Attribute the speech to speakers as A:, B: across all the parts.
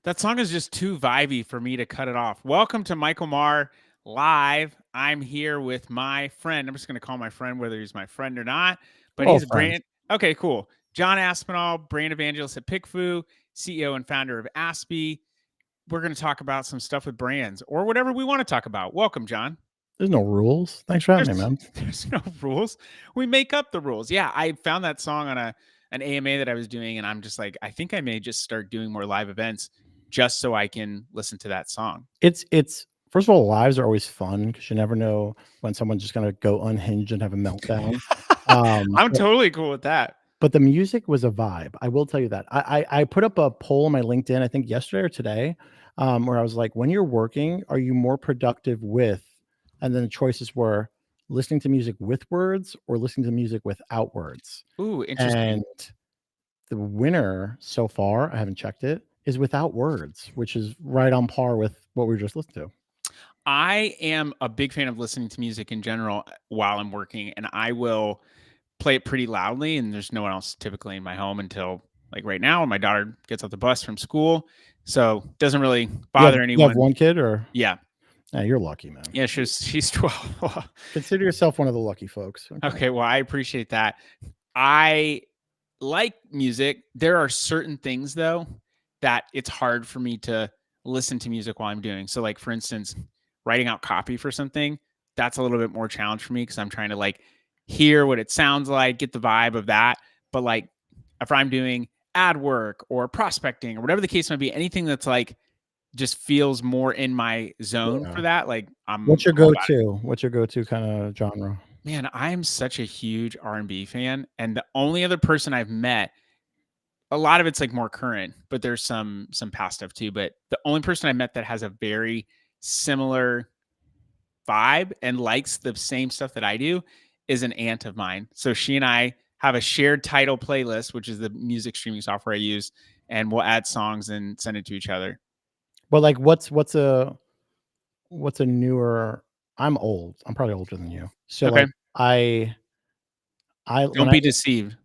A: That song is just too vibey for me to cut it off. Welcome to Michael Maher Live. I'm here with my friend. I'm just going to call my friend whether he's my friend or not, but
B: We're all
A: he's a
B: friends.
A: brand. Okay, cool. John Aspinall, brand evangelist at PickFu, CEO and founder of Aspi. We're going to talk about some stuff with brands or whatever we want to talk about. Welcome, John.
B: There's no rules. Thanks for having me,
A: There's,
B: man.
A: there's no rules. We make up the rules. Yeah, I found that song on an AMA that I was doing, and I'm just like, I think I may just start doing more live events just so I can listen to that song.
B: It's first of all, lives are always fun because you never know when someone's just gonna go unhinged and have a meltdown.
A: I'm
B: But,
A: totally cool with that.
B: but the music was a vibe. I will tell you that. I put up a poll on my LinkedIn, I think yesterday or today, where I was like, when you're working, are you more productive with? And then the choices were listening to music with words or listening to music without words.
A: Ooh, interesting.
B: And the winner so far, I haven't checked it, is without words, which is right on par with what we were just listening to.
A: I am a big fan of listening to music in general while I'm working, and I will play it pretty loudly. And there's no one else typically in my home until like right now. My daughter gets off the bus from school, so it doesn't really bother
B: You have
A: anyone.
B: one kid, or
A: Yeah,
B: you're lucky, man.
A: yeah, she's 12.
B: Consider yourself one of the lucky folks.
A: Okay, well, I appreciate that. I like music. There are certain things though that it's hard for me to listen to music while I'm doing. So like for instance, writing out copy for something, that's a little bit more challenge for me because I'm trying to like hear what it sounds like, get the vibe of that. But like if I'm doing ad work or prospecting or whatever the case might be, anything that's like just feels more in my zone
B: Yeah.
A: for that, like I'm
B: What's your
A: all about it.
B: go-to? What's your go-to kind of genre?
A: Man, I'm such a huge R&B fan, and the only other person I've met, a lot of it's like more current, but there's some past stuff too. But the only person I met that has a very similar vibe and likes the same stuff that I do is an aunt of mine. So she and I have a shared title playlist, which is the music streaming software I use, and we'll add songs and send it to each other.
B: Well, like what's a newer? I'm old. I'm probably older than you. So
A: Okay,
B: like I when
A: don't
B: I
A: be deceived.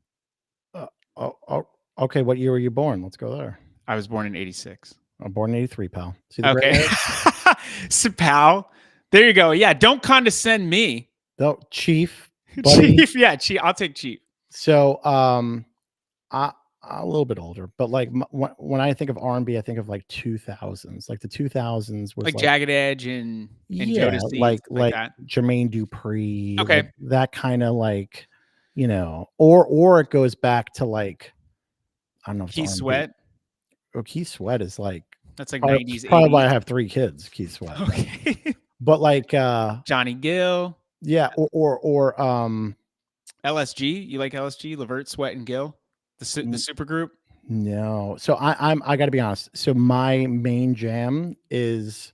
B: oh, okay, what year were you born? Let's go there.
A: I was born in '86.
B: I'm born in '83, pal. See the gray
A: Okay,
B: hair?
A: so pal, there you go. Yeah, don't condescend me.
B: No, chief, buddy.
A: Chief, yeah, chief. I'll take chief.
B: So, I a little bit older, but like when I think of R&B, I think of like 2000s. Like the 2000s was
A: Like
B: like
A: Jagged Edge and
B: yeah,
A: Jodeci and stuff like
B: like
A: that.
B: Jermaine Dupri,
A: Okay,
B: like that kind of like, or it goes back to like I don't know if it's
A: Keith
B: R&B.
A: Sweat.
B: Oh, Keith Sweat is like
A: That's like
B: probably,
A: 90s,
B: probably why
A: 80s.
B: I have 3 kids. Keith Sweat,
A: Okay.
B: but like
A: Johnny Gill,
B: yeah, or
A: LSG. You like LSG? Levert, Sweat, and Gill, the super group.
B: no. So I got to be honest. So my main jam is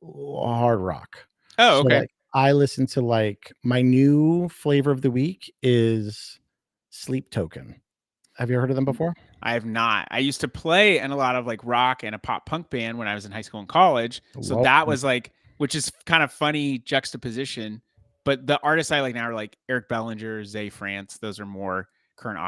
B: hard rock.
A: Oh,
B: So
A: okay.
B: like I listen to like my new flavor of the week is Sleep Token. Have you heard of them before?
A: I have not. I used to play in a lot of like rock and a pop punk band when I was in high school and college. So
B: Well,
A: that was like, which is kind of funny juxtaposition. But the artists I like now are like Eric Bellinger, Zay France. Those are more current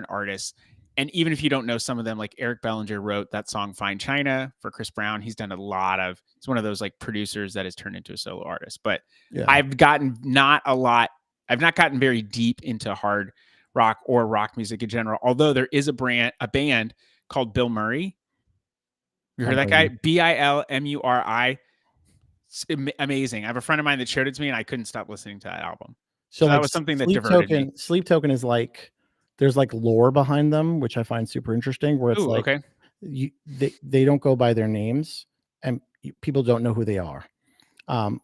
A: artists. And even if you don't know some of them, like Eric Bellinger wrote that song "Fine China" for Chris Brown. He's done a lot of. It's one of those like producers that has turned into a solo artist. But
B: yeah.
A: I've gotten not a lot. I've not gotten very deep into hard rock or rock music in general. Although there is a band called Bill Murray. You heard of that guy? Bilmuri. It's amazing. I have a friend of mine that showed it to me, and I couldn't stop listening to that album.
B: So
A: So that
B: like
A: was something that diverted me.
B: Sleep Token is like there's like lore behind them, which I find super interesting. Where it's
A: Ooh,
B: like
A: okay.
B: they don't go by their names, and people don't know who they are.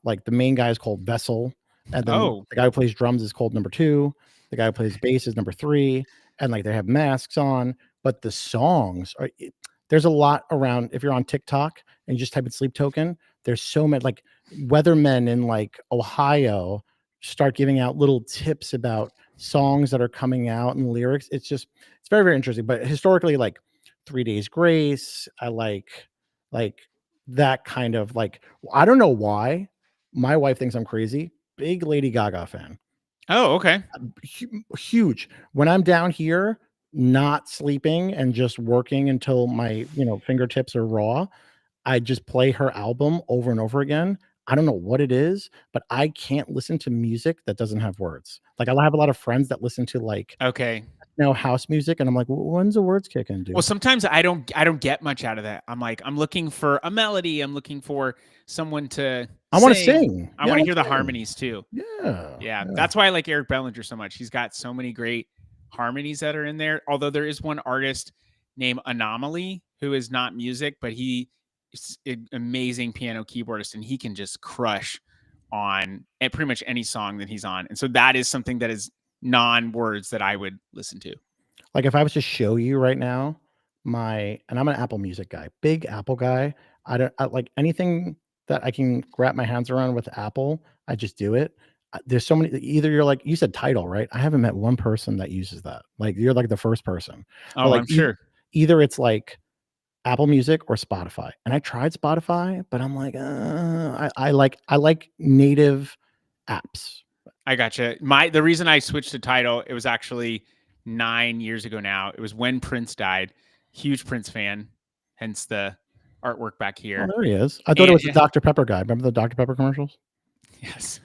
B: Like the main guy is called Vessel, and then the guy who plays drums is called number 2. The guy who plays bass is number 3, and like they have masks on. But the songs are there's a lot around. If you're on TikTok and you just type in Sleep Token, there's so many like weathermen in like Ohio start giving out little tips about songs that are coming out and lyrics. It's very, very interesting. But historically, like 3 Days Grace, I like that kind of like, I don't know why my wife thinks I'm crazy. Big Lady Gaga fan.
A: Oh, okay.
B: Huge. When I'm down here, not sleeping and just working until my, fingertips are raw, I just play her album over and over again. I don't know what it is, but I can't listen to music that doesn't have words. Like, I have a lot of friends that listen to, like,
A: Okay.
B: house music, and I'm like, "When's the words kick in,
A: Well,
B: dude?"
A: sometimes I don't get much out of that. I'm like, I'm looking for a melody. I'm looking for someone to
B: I wanna
A: sing.
B: sing.
A: I
B: Yeah,
A: want to
B: let's
A: hear the
B: sing.
A: harmonies too.
B: Yeah,
A: Yeah,
B: yeah.
A: that's why I like Eric Bellinger so much. He's got so many great harmonies that are in there. Although there is one artist named Anomaly who is not music, but he is an amazing piano keyboardist, and he can just crush on pretty much any song that he's on. And so that is something that is non-words that I would listen to.
B: Like, if I was to show you right now and I'm an Apple Music guy, big Apple guy. I like anything that I can wrap my hands around with Apple, I just do it. There's so many. Either you're like, you said Tidal, right? I haven't met one person that uses that. Like, you're like the first person. But
A: Oh,
B: like
A: I'm sure.
B: either it's like Apple Music or Spotify. And I tried Spotify, but I'm like, I like native apps.
A: I gotcha. The reason I switched to Tidal, it was actually 9 years ago now. It was when Prince died. Huge Prince fan, hence the artwork back
B: Oh,
A: here.
B: there he is. I thought it
A: And
B: was the Dr. Pepper guy. Remember the Dr. Pepper commercials?
A: yes,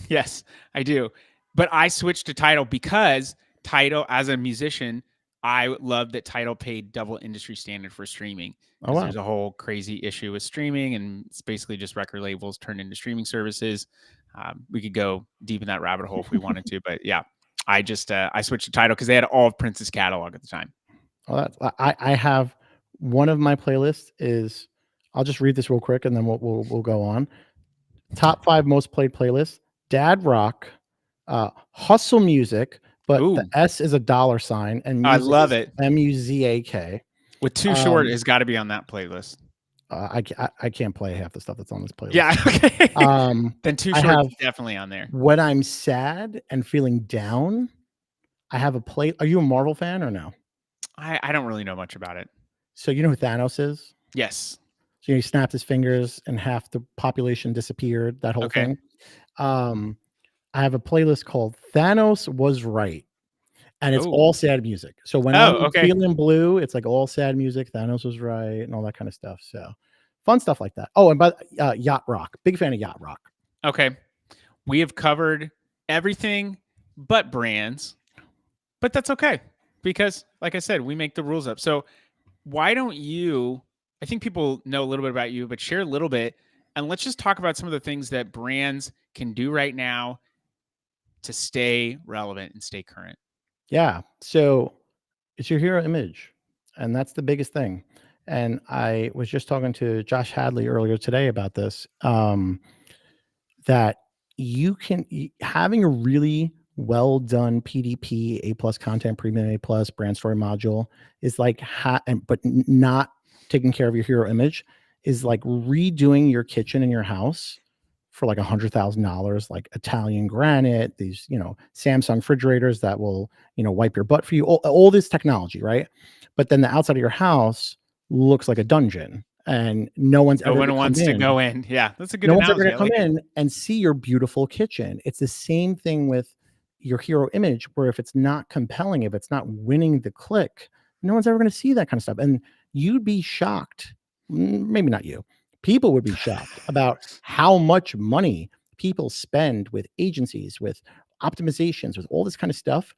A: yes, I do. But I switched to Tidal because Tidal, as a musician, I love that Tidal paid double industry standard for streaming
B: Oh,
A: because
B: wow.
A: there's a whole crazy issue with streaming, and it's basically just record labels turned into streaming services. We could go deep in that rabbit hole if we wanted to, but yeah, I switched to Tidal because they had all of Prince's catalog at the time.
B: Well, I have one of my playlists is I'll just read this real quick and then we'll go on. Top 5 most played playlists: Dad Rock, Hustle Music, but the
A: Ooh,
B: S is a dollar sign and
A: I
B: music
A: love
B: is
A: it.
B: MUZAK.
A: With Too Short
B: Um,
A: has got to be on that playlist.
B: I can't play half the stuff that's on this playlist.
A: Yeah, okay. Then Too
B: I
A: Short's
B: have
A: definitely on there.
B: when I'm sad and feeling down, I have a play. Are you a Marvel fan or no?
A: I don't really know much about it.
B: So you know who Thanos is?
A: Yes.
B: So he snapped his fingers and half the population disappeared, that whole
A: Okay.
B: thing. Um, I have a playlist called Thanos Was Right, and it's
A: Oh.
B: all sad music. So when I'm
A: Oh, okay.
B: feeling blue, it's like all sad music, Thanos was right, and all that kind of stuff. So fun stuff like that. Oh, and by yacht rock, big fan of yacht rock.
A: Okay. We have covered everything but brands, but that's okay because, like I said, we make the rules up. So why don't you? I think people know a little bit about you, but share a little bit, and let's just talk about some of the things that brands can do right now to stay relevant and stay current.
B: Yeah. So it's your hero image, and that's the biggest thing. And I was just talking to Josh Hadley earlier today about this. That having a really well done PDP A plus content premium A plus brand story module is like but not taking care of your hero image is like redoing your kitchen in your house for like $100,000, like Italian granite, these Samsung refrigerators that will wipe your butt for you, all this technology, right? But then the outside of your house looks like a dungeon, and no one's
A: No
B: ever
A: one
B: going to come
A: wants to
B: in
A: go in. Yeah, that's a good
B: no one's ever
A: analogy.
B: gonna
A: I
B: come
A: like it.
B: in and see your beautiful kitchen. It's the same thing with your hero image, where if it's not compelling, if it's not winning the click, no one's ever gonna see that kind of stuff. And you'd be shocked, maybe not you, people would be shocked about how much money people spend with agencies, with optimizations, with all this kind of stuff.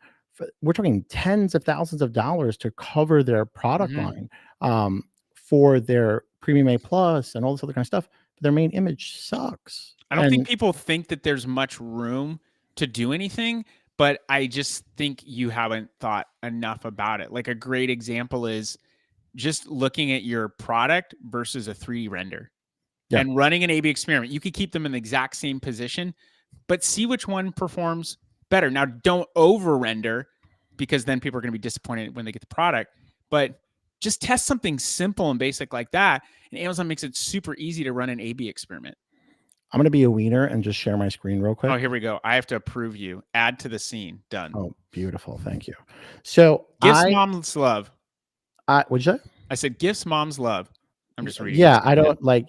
B: We're talking tens of thousands of dollars to cover their product
A: Mhm.
B: line, for their premium A plus and all this other kind of stuff. But their main image sucks.
A: I don't think
B: And
A: people think that there's much room to do anything, but I just think you haven't thought enough about it. Like a great example is just looking at your product versus a 3D render
B: yeah,
A: and running an A/B experiment. You could keep them in the exact same position, but see which one performs better. Now, don't over render because then people are going to be disappointed when they get the product, but just test something simple and basic like that. And Amazon makes it super easy to run an A/B experiment.
B: I'm gonna be a wiener and just share my screen real
A: Oh,
B: quick.
A: here we go. I have to approve you. Add to the scene. Done.
B: Oh, beautiful. Thank you. So
A: Gifts moms love.
B: what'd you say?
A: I said gifts moms love. I'm just reading this.
B: Yeah, I don't like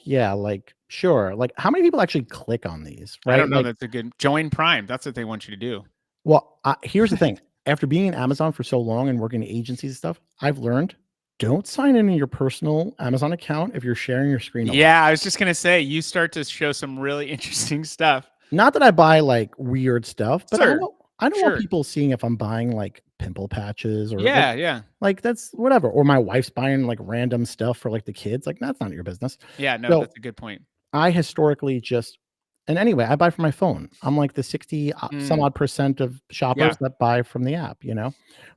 B: sure. Like, how many people actually click on these,
A: I
B: right?
A: don't know.
B: Like,
A: That's a good join Prime. That's what they want you to do.
B: well, here's the thing. After being in Amazon for so long and working in agencies and stuff, I've learned don't sign in your personal Amazon account if you're sharing your screen a lot.
A: Yeah, I was just gonna say you start to show some really interesting stuff.
B: Not that I buy like weird stuff, but I don't want
A: Sure.
B: people seeing if I'm buying like pimple patches or
A: Yeah.
B: like that's whatever. Or my wife's buying like random stuff for like the kids. Like that's not your business.
A: Yeah, no,
B: So
A: that's a good point.
B: I historically just, and anyway, I buy from my phone. I'm like the 60 some odd percent of shoppers
A: Yeah.
B: that buy from the app, you know?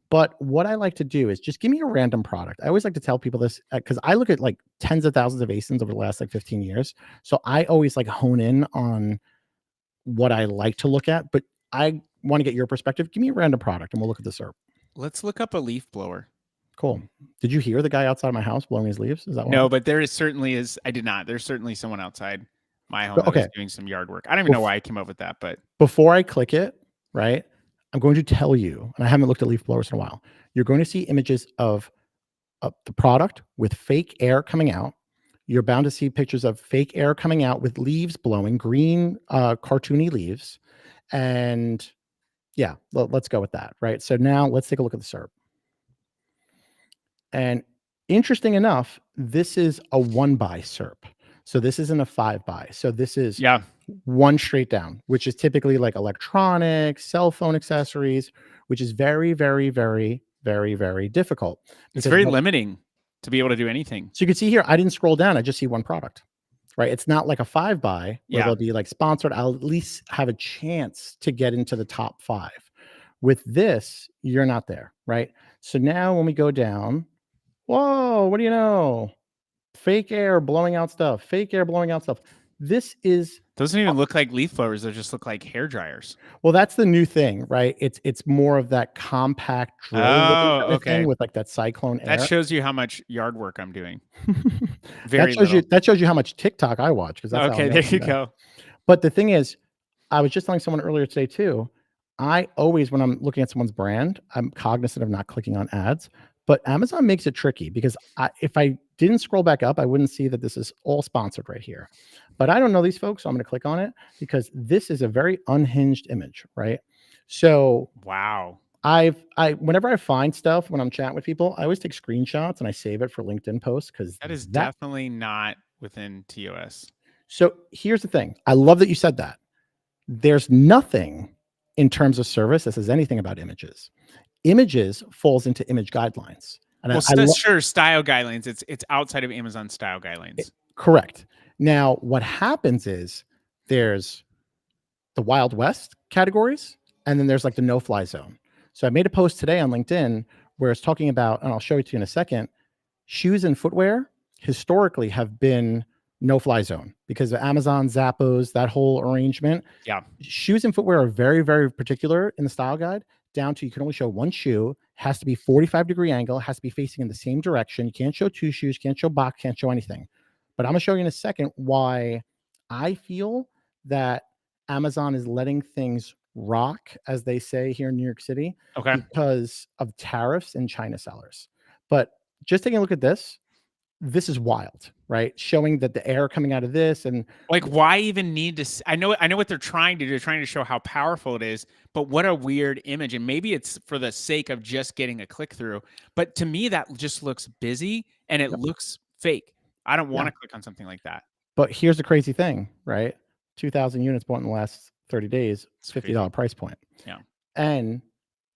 B: But what I like to do is just give me a random product. I always like to tell people this because I look at like tens of thousands of ASINs over the last like 15 years. So I always like hone in on what I like to look at, but I want to get your perspective. Give me a random product and we'll look at the SERP.
A: Let's look up a leaf blower.
B: Cool. Did you hear the guy outside my house blowing his leaves? Is that one?
A: No, but there is certainly is. I did not. There's certainly someone outside my home that is doing some yard work. I don't even know why I came up with that, but
B: before I click it, right, I'm going to tell you, and I haven't looked at leaf blowers in a while. You're going to see images of the product with fake air coming out. You're bound to see pictures of fake air coming out with leaves blowing, green, cartoony leaves. And yeah, let's go with that, right? So now let's take a look at the SERP. And interesting enough, this is a 1x SERP. So this isn't a 5x. So this is one straight down, which is typically like electronics, cell phone accessories, which is very, very, very, very, very difficult.
A: It's very limiting to be able to do anything.
B: So you can see here, I didn't scroll down. I just see one product, right? It's not like a 5x where they'll be like sponsored. I'll at least have a chance to get into the top 5. With this, you're not there, right? So now when we go down, whoa, what do you know? Fake air blowing out stuff. Fake air blowing out stuff. This is
A: doesn't even look like leaf blowers. They just look like hair dryers.
B: Well, that's the new thing, right? It's more of that compact drill thing with like that cyclone air.
A: That shows you how much yard work I'm doing.
B: That shows you how much TikTok I watch because that's
A: okay. There you go.
B: But the thing is, I was just telling someone earlier today too. I always, when I'm looking at someone's brand, I'm cognizant of not clicking on ads. But Amazon makes it tricky because if I didn't scroll back up, I wouldn't see that this is all sponsored right here. But I don't know these folks, so I'm going to click on it because this is a very unhinged image, right? So
A: wow.
B: Whenever I find stuff when I'm chatting with people, I always take screenshots and I save it for LinkedIn posts because
A: that is definitely not within TOS.
B: So here's the thing. I love that you said that. There's nothing in terms of service that says anything about images. Images falls into image guidelines.
A: And sure, style guidelines. It's outside of Amazon style guidelines.
B: Correct. Now, what happens is there's the Wild West categories, and then there's like the no-fly zone. So I made a post today on LinkedIn where it's talking about, and I'll show it to you in a second, shoes and footwear historically have been no-fly zone because of Amazon, Zappos, that whole arrangement.
A: Yeah.
B: Shoes and footwear are very, very particular in the style guide, down to you can only show one shoe, has to be 45-degree angle, has to be facing in the same direction. You can't show two shoes, can't show box, can't show anything. But I'm going to show you in a second why I feel that Amazon is letting things rock, as they say here in New York City, because of tariffs and China sellers. But just taking a look at this, this is wild, right? Showing that the air coming out of this and
A: like, why even need to? I know what they're trying to do. They're trying to show how powerful it is, but what a weird image. And maybe it's for the sake of just getting a click through. But to me, that just looks busy and it looks fake. I don't want to click on something like that.
B: But here's the crazy thing, right? 2,000 units bought in the last 30 days, $50 price point.
A: Yeah.
B: And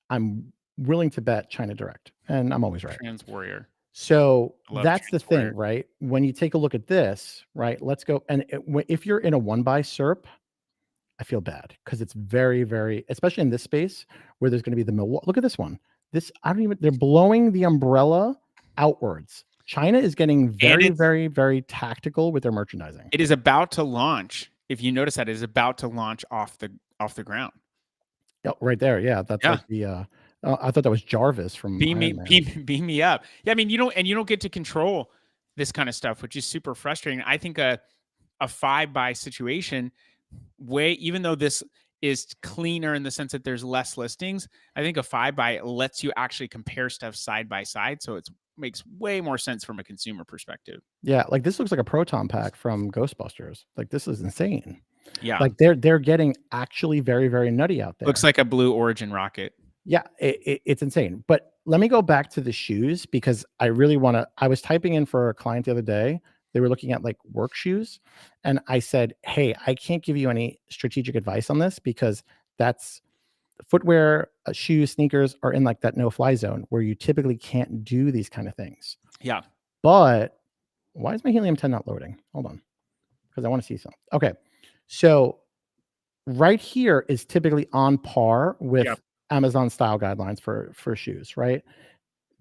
B: I'm willing to bet China Direct, and I'm always right.
A: Trans Warrior.
B: So that's the thing, right? When you take a look at this, right? Let's go. And if you're in a 1x SERP, I feel bad because it's very, very, especially in this space where there's going to be the Milwaukee. Look at this one. They're blowing the umbrella outwards. China is getting very, very, very tactical with their merchandising.
A: It is about to launch. If you notice that, it is about to launch off the ground.
B: Oh, right there. Yeah. That's like the, I thought that was Jarvis from
A: beam me up. Yeah, I mean, you don't get to control this kind of stuff, which is super frustrating. I think a 5x situation, even though this is cleaner in the sense that there's less listings, I think a 5x lets you actually compare stuff side by side, so it makes way more sense from a consumer perspective.
B: Yeah, like this looks like a proton pack from Ghostbusters. Like this is insane.
A: Yeah,
B: like they're getting actually very, very nutty out there.
A: Looks like a Blue Origin rocket.
B: Yeah, it's insane. But let me go back to the shoes because I really want to. I was typing in for a client the other day. They were looking at like work shoes. And I said, hey, I can't give you any strategic advice on this because that's footwear, shoes, sneakers are in like that no-fly zone where you typically can't do these kind of things.
A: Yeah.
B: But why is my Helium 10 not loading? Hold on, because I want to see something. Okay, so right here is typically on par with Amazon style guidelines for shoes, right?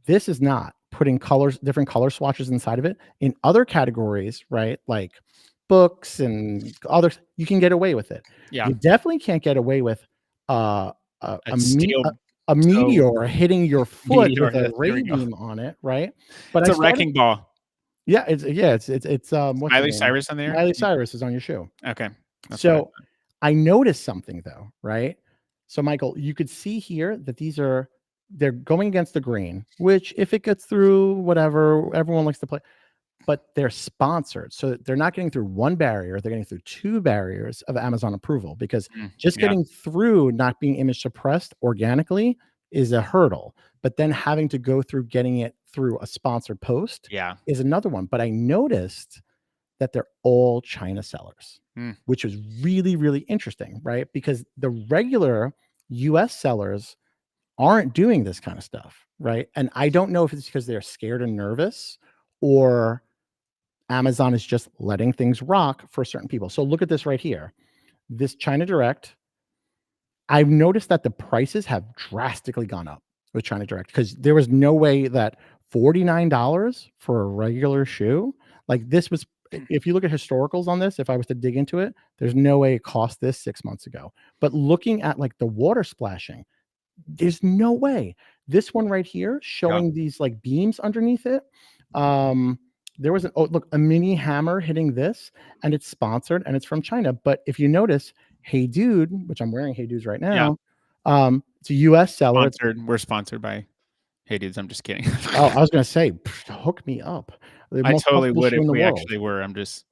B: This is not putting colors, different color swatches inside of it. In other categories, right, like books and others, you can get away with it.
A: Yeah.
B: You definitely can't get away with a
A: steel
B: meteor hitting your foot
A: meteor.
B: with a
A: There
B: ray
A: we go.
B: beam on it, right? But
A: It's a wrecking ball.
B: Yeah, it's what's
A: Miley
B: the name?
A: Cyrus on there?
B: Miley Cyrus is on your shoe.
A: Okay.
B: So I noticed something though, right? So Michael, you could see here that they're going against the grain, which if it gets through, whatever, everyone likes to play, but they're sponsored. So they're not getting through one barrier, they're getting through two barriers of Amazon approval because just getting through not being image suppressed organically is a hurdle. But then having to go through getting it through a sponsored post is another one. But I noticed that they're all China sellers, which was really, really interesting, right? Because the regular US sellers aren't doing this kind of stuff, right? And I don't know if it's because they're scared and nervous or Amazon is just letting things rock for certain people. So look at this right here. This China Direct, I've noticed that the prices have drastically gone up with China Direct because there was no way that $49 for a regular shoe, like this was, if you look at historicals on this, if I was to dig into it, there's no way it cost this 6 months ago. But looking at like the water splashing, there's no way. This one right here showing these like beams underneath it. There was a mini hammer hitting this and it's sponsored and it's from China. But if you notice, Hey Dude, which I'm wearing Hey Dudes right now, it's a US seller.
A: We're sponsored by Hey Dudes. I'm just kidding.
B: Oh, I was going to say, hook me up.
A: I totally would if we actually were. I'm just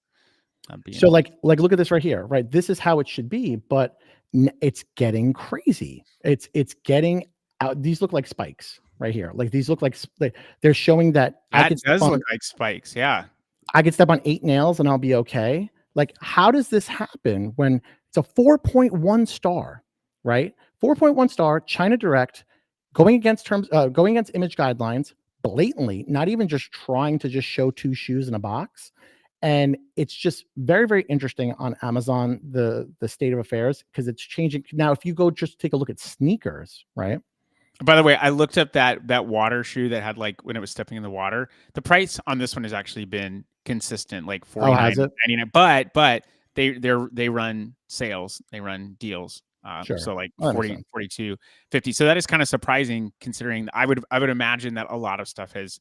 A: being
B: so like look at this right here, right? This is how it should be, but it's getting crazy. It's getting out. These look like spikes right here. Like these look like they're showing that
A: does look like spikes. Yeah.
B: I could step on 8 nails and I'll be okay. Like, how does this happen when it's a 4.1 star, right? 4.1 star, China Direct, going against image guidelines blatantly, not even just trying to just show 2 shoes in a box. And it's just very, very interesting on Amazon, the state of affairs, because it's changing. Now, if you go just take a look at sneakers, right?
A: By the way, I looked up that water shoe that had like when it was stepping in the water. The price on this one has actually been consistent, like $49.99. But they run sales, they run deals. So like 40, 42, 50. So that is kind of surprising considering I would imagine that a lot of stuff has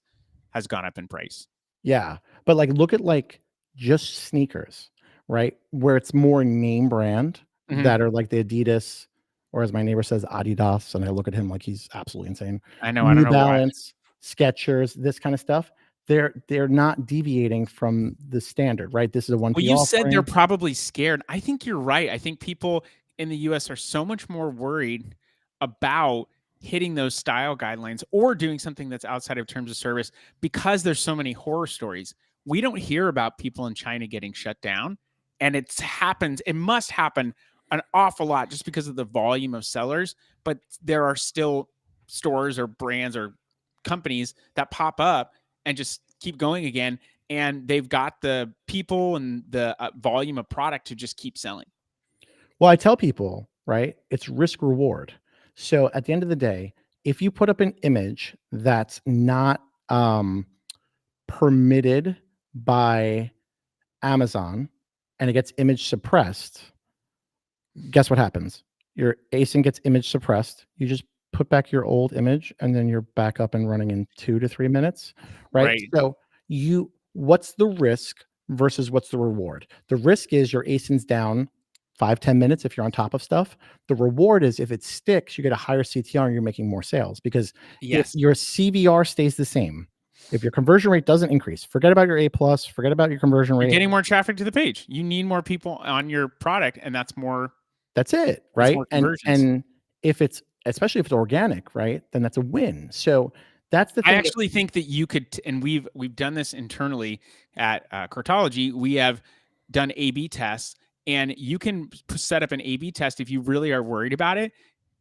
A: gone up in price.
B: Yeah, but like look at like just sneakers, right? Where it's more name brand that are like the Adidas, or as my neighbor says, Adidas, and I look at him like he's absolutely insane.
A: I know. I don't know
B: Balance, why. Skechers, this kind of stuff. They're not deviating from the standard, right? This is a 1P
A: Well, you said they're probably scared. I think you're right. I think people in the US are so much more worried about hitting those style guidelines or doing something that's outside of terms of service because there's so many horror stories. We don't hear about people in China getting shut down, and it must happen an awful lot just because of the volume of sellers, but there are still stores or brands or companies that pop up and just keep going again, and they've got the people and the volume of product to just keep selling.
B: Well, I tell people, right, it's risk reward. So at the end of the day, if you put up an image that's not permitted by Amazon and it gets image suppressed, guess what happens? Your ASIN gets image suppressed. You just put back your old image and then you're back up and running in 2 to 3 minutes, right? So what's the risk versus what's the reward? The risk is your ASIN's down 5-10 minutes if you're on top of stuff. The reward is if it sticks, you get a higher CTR and you're making more sales because if your CVR stays the same, if your conversion rate doesn't increase, forget about your A+, forget about your conversion rate.
A: You're getting more traffic to the page. You need more people on your product, and that's it,
B: right? And if it's especially if it's organic, right? Then that's a win. So that's the thing.
A: I actually think that you could, and we've done this internally at Cartology. We have done A/B tests, and you can set up an A/B test if you really are worried about it.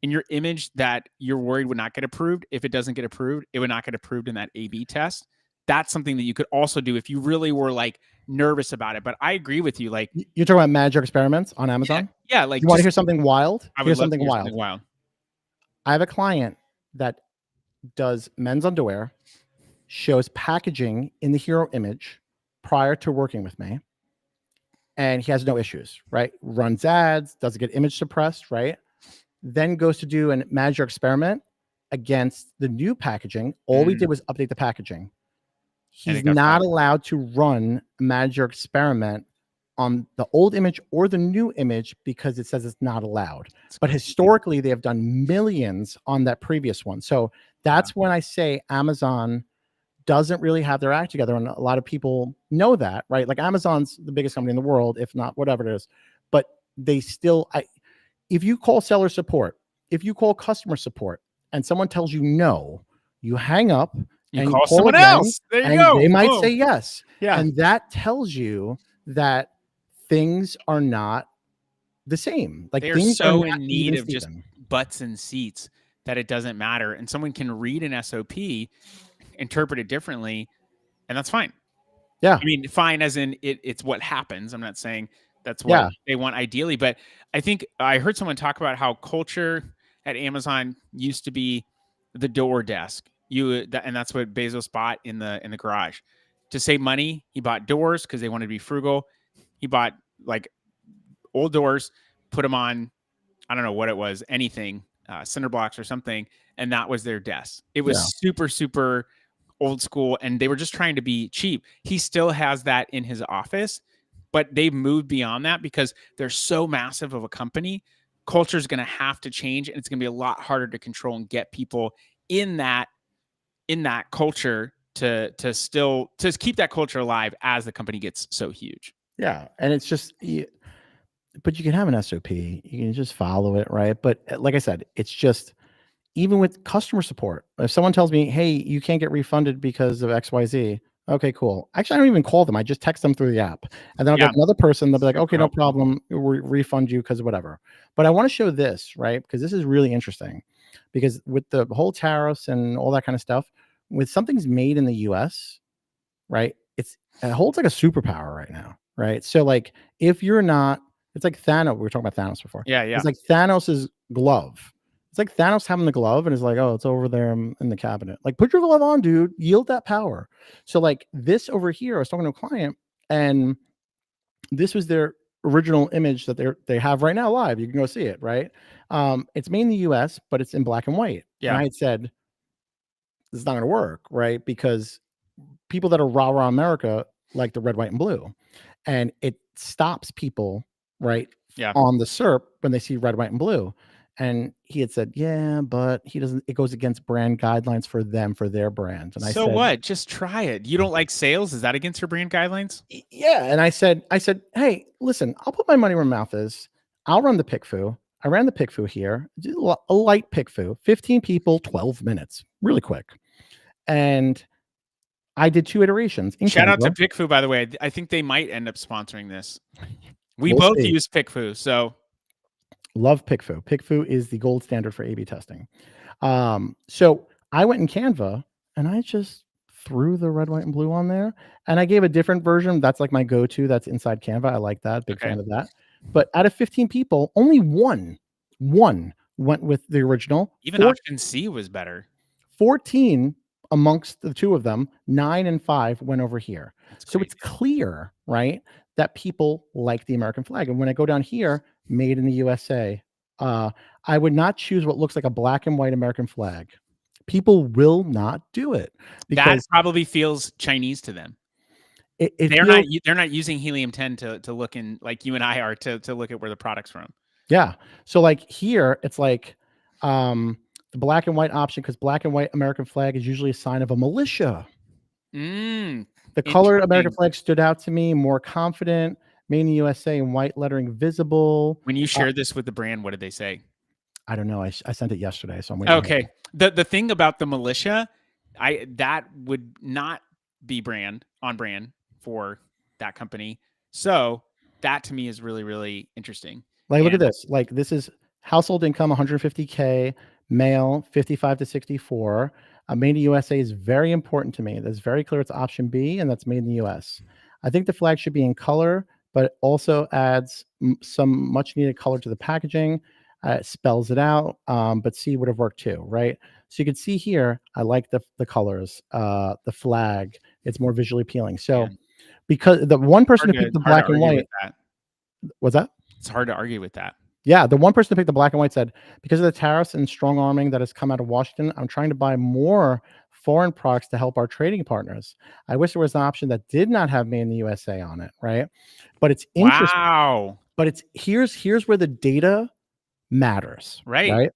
A: In your image that you're worried would not get approved. If it doesn't get approved, it would not get approved in that A/B test. That's something that you could also do if you really were like nervous about it. But I agree with you. Like,
B: you're talking about Magic Experiments on Amazon.
A: yeah, like
B: you want to hear something wild?
A: I would
B: Here's
A: love
B: something
A: to hear
B: wild.
A: something wild.
B: I have a client that does men's underwear, shows packaging in the hero image prior to working with me, and he has no issues, right? Runs ads, doesn't get image suppressed, right? Then goes to do a Magic Experiment against the new packaging. All we did was update the packaging. He's not allowed to run a Magic Experiment on the old image or the new image because it says it's not allowed. But historically, they have done millions on that previous one. So that's when I say Amazon doesn't really have their act together. And a lot of people know that, right? Like Amazon's the biggest company in the world, if not whatever it is. But they still, if you call seller support, if you call customer support and someone tells you no, you hang up and
A: you call someone else. There you go.
B: They might say yes.
A: Yeah.
B: And that tells you that things are not the same. Like
A: they're
B: things
A: so
B: are
A: in need of just
B: Steven.
A: butts and seats that it doesn't matter. And someone can read an SOP, interpret it differently, and that's fine.
B: Yeah.
A: I mean, fine as in it's what happens. I'm not saying that's what they want ideally, but I think I heard someone talk about how culture at Amazon used to be the door desk. And that's what Bezos bought in the garage. To save money, he bought doors because they wanted to be frugal. He bought like old doors, put them on, I don't know what it was, anything, cinder blocks or something, and that was their desk. It was super, super old school, and they were just trying to be cheap. He still has that in his office, but they've moved beyond that because they're so massive of a company. Culture is going to have to change, and it's going to be a lot harder to control and get people in that culture to keep that culture alive as the company gets so huge.
B: Yeah, and it's just, but you can have an SOP, you can just follow it, right? But like I said, it's just, even with customer support, if someone tells me, hey, you can't get refunded because of XYZ, okay, cool. Actually, I don't even call them. I just text them through the app. And then I'll get another person. They'll be like, okay, no problem. We'll refund you because of whatever. But I want to show this, right? Because this is really interesting. Because with the whole tariffs and all that kind of stuff, when something's made in the US, right, it holds like a superpower right now, right? So like if you're not, it's like Thanos. We were talking about Thanos before.
A: Yeah.
B: It's like Thanos's glove. It's like Thanos having the glove and is like, oh, it's over there in the cabinet. Like, put your glove on, dude. Yield that power. So like this over here, I was talking to a client, and this was their original image that they have right now live. You can go see it, right? It's made in the US, but it's in black and white.
A: Yeah.
B: And I had said, this is not going to work, right? Because people that are rah-rah America like the red, white, and blue. And it stops people, right?
A: Yeah.
B: On the SERP when they see red, white, and blue. And he had said, yeah, but he doesn't, it goes against brand guidelines for them, for their brand. And I said,
A: what? Just try it. You don't like sales? Is that against your brand guidelines?
B: Yeah. And I said, hey, listen, I'll put my money where my mouth is. I'll run the PICFU. I ran the PICFU here, a light PICFU, 15 people, 12 minutes, really quick. And I did 2 iterations.
A: Shout out to PICFU, by the way. I think they might end up sponsoring this. We both use PICFU, so.
B: Love PICFU. PICFU is the gold standard for A/B testing. So I went in Canva and I just threw the red, white, and blue on there. And I gave a different version. That's like my go-to. That's inside Canva. I like that. Big fan of that. But out of 15 people, only one went with the original.
A: Even option C was better.
B: 14 amongst the 2 of them, 9 and 5 went over here. So it's clear, right, that people like the American flag. And when I go down here, made in the USA, I would not choose what looks like a black and white American flag. People will not do it because
A: that probably feels Chinese to them. They're not using helium-10 to look in like you and I are to look at where the product's from.
B: Yeah. So like here, it's like the black and white option, because black and white American flag is usually a sign of a militia. The colored American flag stood out to me, more confident, made in the USA and white lettering visible.
A: When you shared this with the brand, what did they say?
B: I don't know. I sent it yesterday, so I'm waiting.
A: Okay. The thing about the militia, that would not be on brand for that company. So that to me is really, really interesting.
B: Like, look at this. Like, this is household income 150K, male 55 to 64. Made in the USA is very important to me. That's very clear. It's option B, and that's made in the US. I think the flag should be in color, but it also adds some much needed color to the packaging. It spells it out, but C would have worked too, right? So you can see here, I like the colors, the flag. It's more visually appealing. So because the one person who picked the black and white, what's that?
A: It's hard to argue with that.
B: Yeah, the one person who picked the black and white said, because of the tariffs and strong arming that has come out of Washington, I'm trying to buy more foreign products to help our trading partners. I wish there was an option that did not have made in the USA on it, right? But it's interesting.
A: Wow.
B: But it's here's where the data matters, right?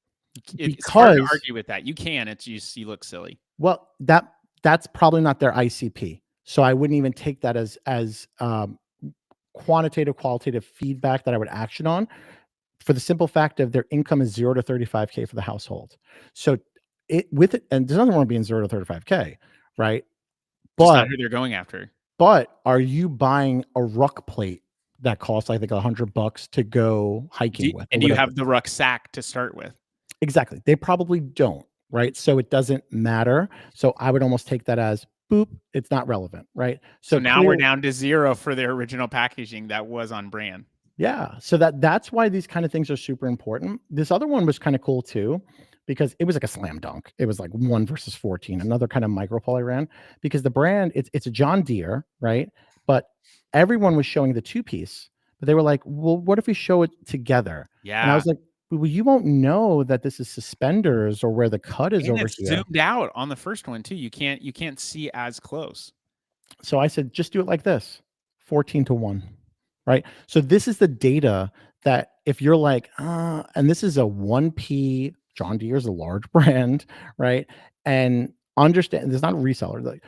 A: It's hard to argue with that. You can. It's just you look silly.
B: Well, that's probably not their ICP, so I wouldn't even take that as quantitative, qualitative feedback that I would action on. For the simple fact of their income is 0 to 35K for the household. So and there's nothing wrong with being 0 to 35K, right?
A: But just not who they're going after.
B: But are you buying a ruck plate that costs, I think, $100 to go hiking with?
A: And do you have the rucksack to start with?
B: Exactly. They probably don't, right? So it doesn't matter. So I would almost take that as boop, it's not relevant, right?
A: So now we're down to 0 for their original packaging that was on brand.
B: Yeah. So that's why these kind of things are super important. This other one was kind of cool too, because it was like a slam dunk. It was like 1 versus 14, another kind of micro poll I ran, because the brand, it's a John Deere, right? But everyone was showing the 2-piece, but they were like, well, what if we show it together?
A: Yeah.
B: And I was like, well, you won't know that this is suspenders or where the cut is over here.
A: Zoomed out on the first one too. You can't see as close.
B: So I said, just do it like this, 14 to 1. Right. So this is the data that if you're like, and this is a 1P, John Deere is a large brand, right? And understand, there's not a reseller, like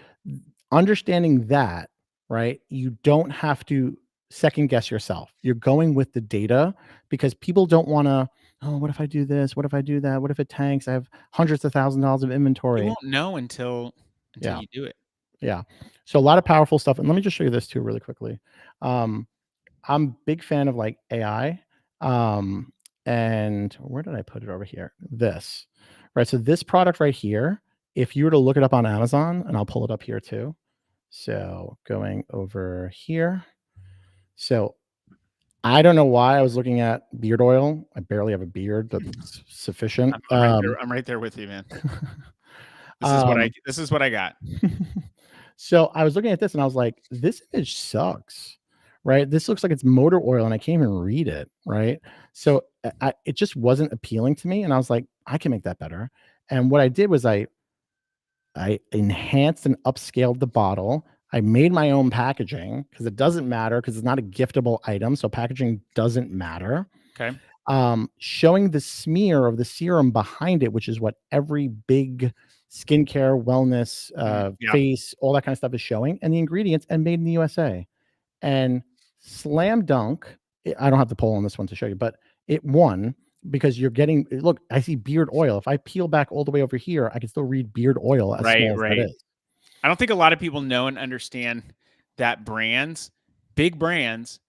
B: understanding that, right? You don't have to second guess yourself. You're going with the data because people don't want to, oh, what if I do this? What if I do that? What if it tanks? I have hundreds of $1,000s of inventory.
A: You won't know until you do it.
B: Yeah. So a lot of powerful stuff. And let me just show you this too really quickly. I'm a big fan of like AI. And where did I put it over here? This, right? So this product right here, if you were to look it up on Amazon, and I'll pull it up here too. So going over here. So I don't know why I was looking at beard oil. I barely have a beard that's sufficient.
A: I'm right there with you, man. This is what I got.
B: So I was looking at this and I was like, this image sucks. Right. This looks like it's motor oil and I can't even read it. Right. So it just wasn't appealing to me. And I was like, I can make that better. And what I did was I enhanced and upscaled the bottle. I made my own packaging because it doesn't matter because it's not a giftable item. So packaging doesn't matter.
A: Okay.
B: Showing the smear of the serum behind it, which is what every big skincare, wellness, face, all that kind of stuff is showing, and the ingredients, and made in the USA. And slam dunk, I don't have the poll on this one to show you, but it won because you're getting, look, I see beard oil. If I peel back all the way over here, I can still read beard oil as small as that is.
A: I don't think a lot of people know and understand that big brands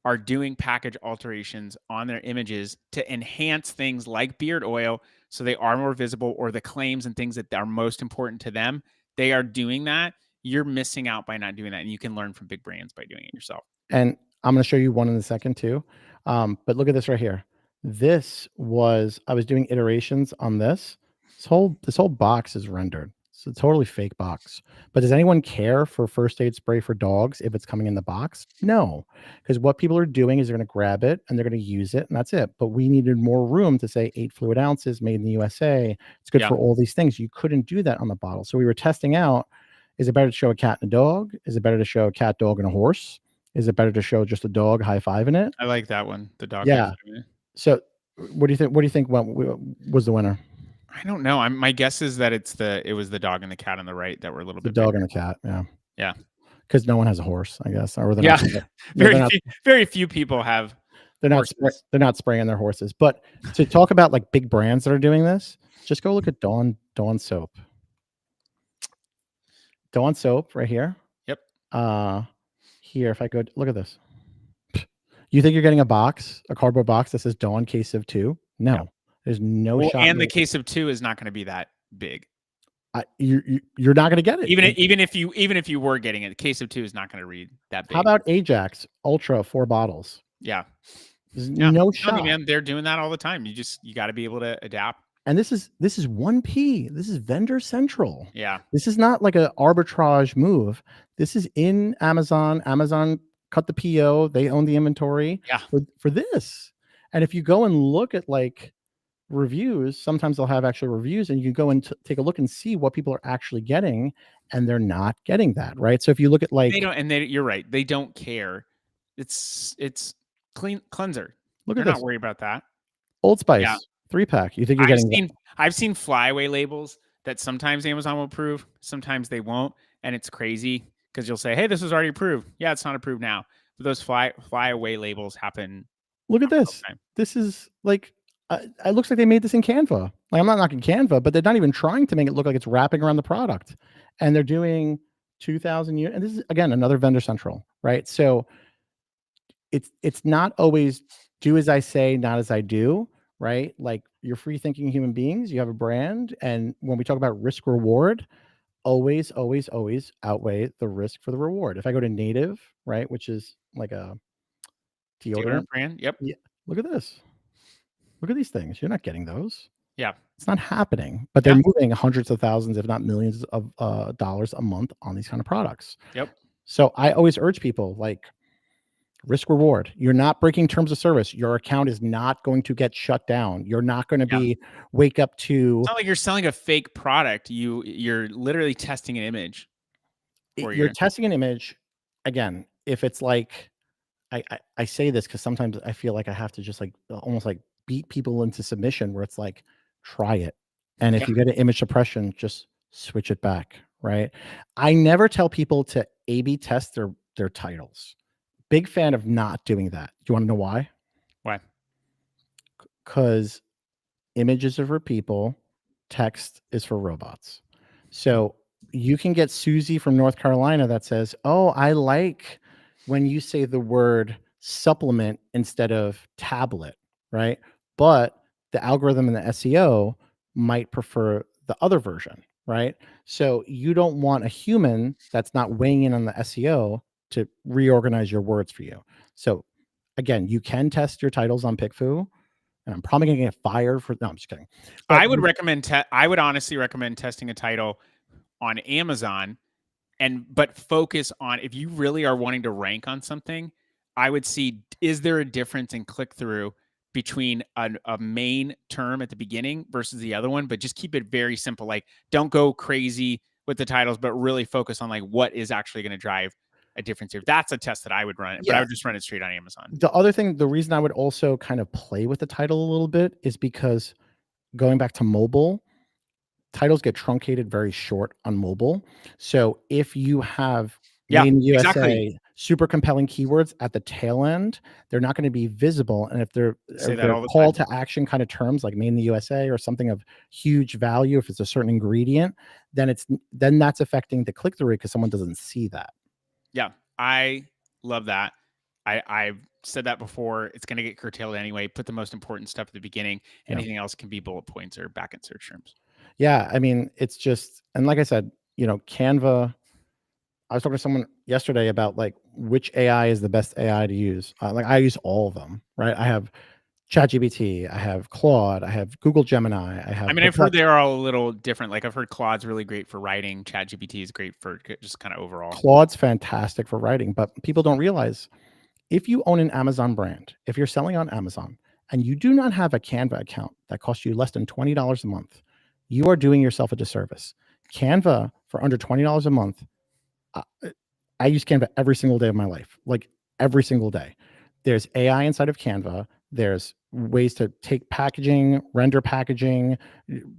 A: are doing package alterations on their images to enhance things like beard oil so they are more visible, or the claims and things that are most important to them. They are doing that. You're missing out by not doing that. And you can learn from big brands by doing it yourself.
B: And I'm going to show you one in a second too. But look at this right here. I was doing iterations on this. This whole box is rendered. It's a totally fake box. But does anyone care for first aid spray for dogs if it's coming in the box? No, because what people are doing is they're going to grab it and they're going to use it, and that's it. But we needed more room to say 8 fluid ounces, made in the USA. It's good for all these things. You couldn't do that on the bottle. So we were testing out, is it better to show a cat and a dog? Is it better to show a cat, dog, and a horse? Is it better to show just a dog high-fiving it?
A: I like that one. The dog.
B: Yeah. So what do you think? What do you think was the winner?
A: I don't know. My guess is that it was the dog and the cat on the right that were a little bit.
B: The dog and the cat. Yeah.
A: Yeah.
B: Because no one has a horse, I guess. Or
A: very few people have.
B: they're not spraying their horses. But to talk about like big brands that are doing this, just go look at Dawn soap. Dawn soap right here.
A: Yep.
B: Here, if I go look at this. You think you're getting a cardboard box that says Dawn case of 2? No. There's no shot.
A: And the case of 2 is not going to be that big.
B: You're not going to get it.
A: Even if you were getting it, the case of 2 is not going to read that big.
B: How about Ajax Ultra 4 bottles?
A: Yeah.
B: There's no shot.
A: Man, they're doing that all the time. You got to be able to adapt.
B: And this is 1P. This is vendor central.
A: Yeah.
B: This is not like an arbitrage move. This is in Amazon. Amazon cut the PO. They own the inventory for this. And if you go and look at like reviews, sometimes they'll have actual reviews, and you can go and take a look and see what people are actually getting, and they're not getting that, right? So if you look at like
A: you're right, they don't care. It's cleanser.
B: Look
A: they're
B: at this.
A: Not worried about that.
B: Old Spice 3-pack. You think you're getting?
A: I've seen flyaway labels that sometimes Amazon will approve, sometimes they won't, and it's crazy because you'll say, "Hey, this was already approved." Yeah, it's not approved now, but those flyaway labels happen.
B: Look at this. This is like. It looks like they made this in Canva. Like, I'm not knocking Canva, but they're not even trying to make it look like it's wrapping around the product. And they're doing 2,000 units. And this is, again, another vendor central, right? So it's not always do as I say, not as I do, right? Like, you're free thinking human beings. You have a brand. And when we talk about risk reward, always, always, always outweigh the risk for the reward. If I go to Native, right, which is like a deodorant
A: brand. Yep.
B: Yeah. Look at this. Look at these things. You're not getting those.
A: Yeah.
B: It's not happening, but they're moving hundreds of thousands, if not millions of dollars a month on these kind of products.
A: Yep.
B: So I always urge people, like, risk reward. You're not breaking terms of service. Your account is not going to get shut down. You're not going to wake up to.
A: It's not like you're selling a fake product. You're literally testing an image.
B: You're testing an image. Again, if it's like, I say this because sometimes I feel like I have to just like almost like beat people into submission, where it's like, try it. And if you get an image suppression, just switch it back, right? I never tell people to A/B test their titles. Big fan of not doing that. Do you want to know why?
A: Why?
B: Because images are for people, text is for robots. So you can get Susie from North Carolina that says, "Oh, I like when you say the word supplement instead of tablet," right? But the algorithm and the SEO might prefer the other version, right? So you don't want a human that's not weighing in on the SEO to reorganize your words for you. So again, you can test your titles on PickFu, and I'm probably going to get fired for. No, I'm just kidding.
A: But I would honestly recommend testing a title on Amazon, but focus on, if you really are wanting to rank on something, I would see, is there a difference in click through between a main term at the beginning versus the other one? But just keep it very simple. Like, don't go crazy with the titles, but really focus on like what is actually going to drive a difference here. That's a test that I would run, but I would just run it straight on Amazon.
B: The other thing, the reason I would also kind of play with the title a little bit is because going back to mobile, titles get truncated very short on mobile. So if you have made in the USA, super compelling keywords at the tail end, they're not going to be visible. And if they're call to action kind of terms like made in the USA or something of huge value, if it's a certain ingredient, then that's affecting the click through rate because someone doesn't see that.
A: Yeah, I love that. I've said that before. It's going to get curtailed anyway. Put the most important stuff at the beginning. Anything else can be bullet points or back in search terms.
B: Yeah, I mean, it's just, and like I said, Canva. I was talking to someone yesterday about like which AI is the best AI to use. Like, I use all of them, right? I have ChatGPT, I have Claude, I have Google Gemini, I have.
A: I mean, I've heard they're all a little different. Like, I've heard Claude's really great for writing. ChatGPT is great for just kind of overall.
B: Claude's fantastic for writing, but people don't realize, if you own an Amazon brand, if you're selling on Amazon and you do not have a Canva account that costs you less than $20 a month, you are doing yourself a disservice. Canva, for under $20 a month, I use Canva every single day of my life, like every single day. There's AI inside of Canva. There's ways to take packaging, render packaging,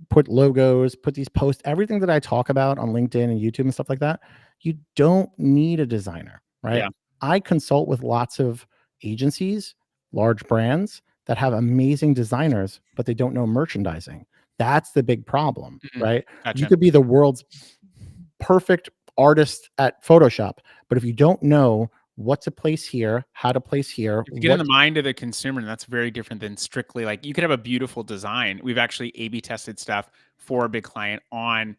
B: put logos, put these posts, everything that I talk about on LinkedIn and YouTube and stuff like that. You don't need a designer, right?
A: Yeah.
B: I consult with lots of agencies. large brands that have amazing designers, but they don't know merchandising. That's the big problem, right?
A: Gotcha.
B: You could be the world's perfect artist at Photoshop, but if you don't know what to place here, how to place here,
A: if you get in the mind of the consumer, that's very different than strictly like you could have a beautiful design. We've actually A/B tested stuff for a big client on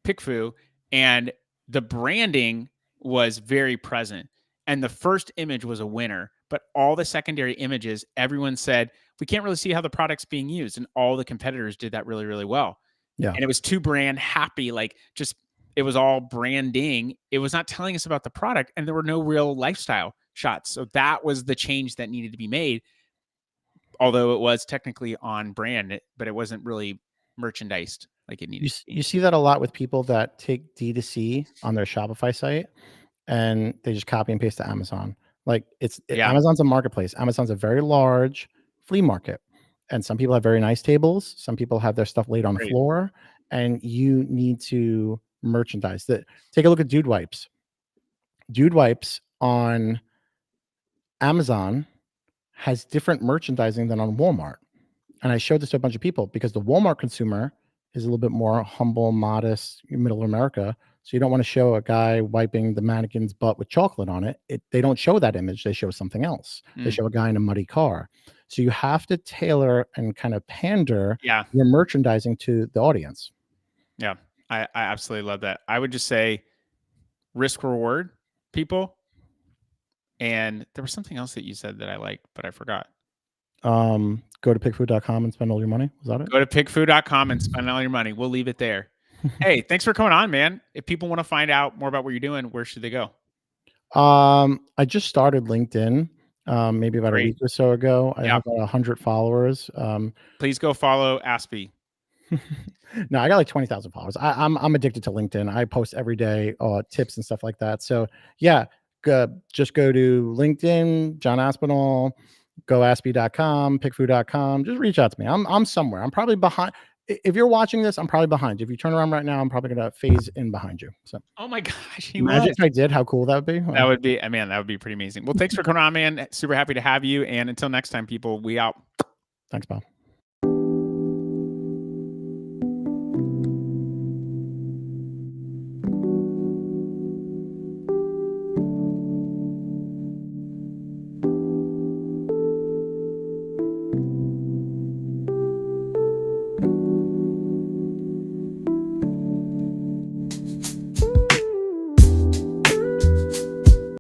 A: PickFu, and the branding was very present. And the first image was a winner, but all the secondary images, everyone said, we can't really see how the product's being used. And all the competitors did that really, really well.
B: Yeah.
A: And it was too brand happy, like just it was all branding. It was not telling us about the product, and there were no real lifestyle shots. So that was the change that needed to be made. Although it was technically on brand, but it wasn't really merchandised like it needed to be.
B: You see that a lot with people that take D2C on their Shopify site and they just copy and paste to Amazon. Like Amazon's a marketplace. Amazon's a very large flea market. And some people have very nice tables. Some people have their stuff laid on the floor, and you need to merchandise that. Take a look at Dude Wipes. Dude Wipes on Amazon has different merchandising than on Walmart. And I showed this to a bunch of people because the Walmart consumer is a little bit more humble, modest, middle America. So you don't want to show a guy wiping the mannequin's butt with chocolate on it. They don't show that image. They show something else. They show a guy in a muddy car. So you have to tailor and kind of pander your merchandising to the audience.
A: Yeah, I absolutely love that. I would just say risk reward people. And there was something else that you said that I liked, but I forgot.
B: Go to pickfood.com and spend all your money. Was that it?
A: Go to pickfood.com and spend all your money. We'll leave it there. Hey, thanks for coming on, man. If people want to find out more about what you're doing, where should they go?
B: I just started LinkedIn maybe about a week or so ago. I have about 100 followers.
A: Please go follow Aspi.
B: No, I got like 20,000 followers. I'm addicted to LinkedIn. I post every day tips and stuff like that. So yeah, just go to LinkedIn, John Aspinall, goaspi.com, pickfood.com. Just reach out to me. I'm somewhere. I'm probably behind. If you're watching this, I'm probably behind you. If you turn around right now, I'm probably going to phase in behind you. So,
A: oh my gosh,
B: imagine if I did, how cool that would be.
A: That would be, man, that would be pretty amazing. Well, thanks for coming on, man. Super happy to have you. And until next time, people, we out.
B: Thanks, Bob.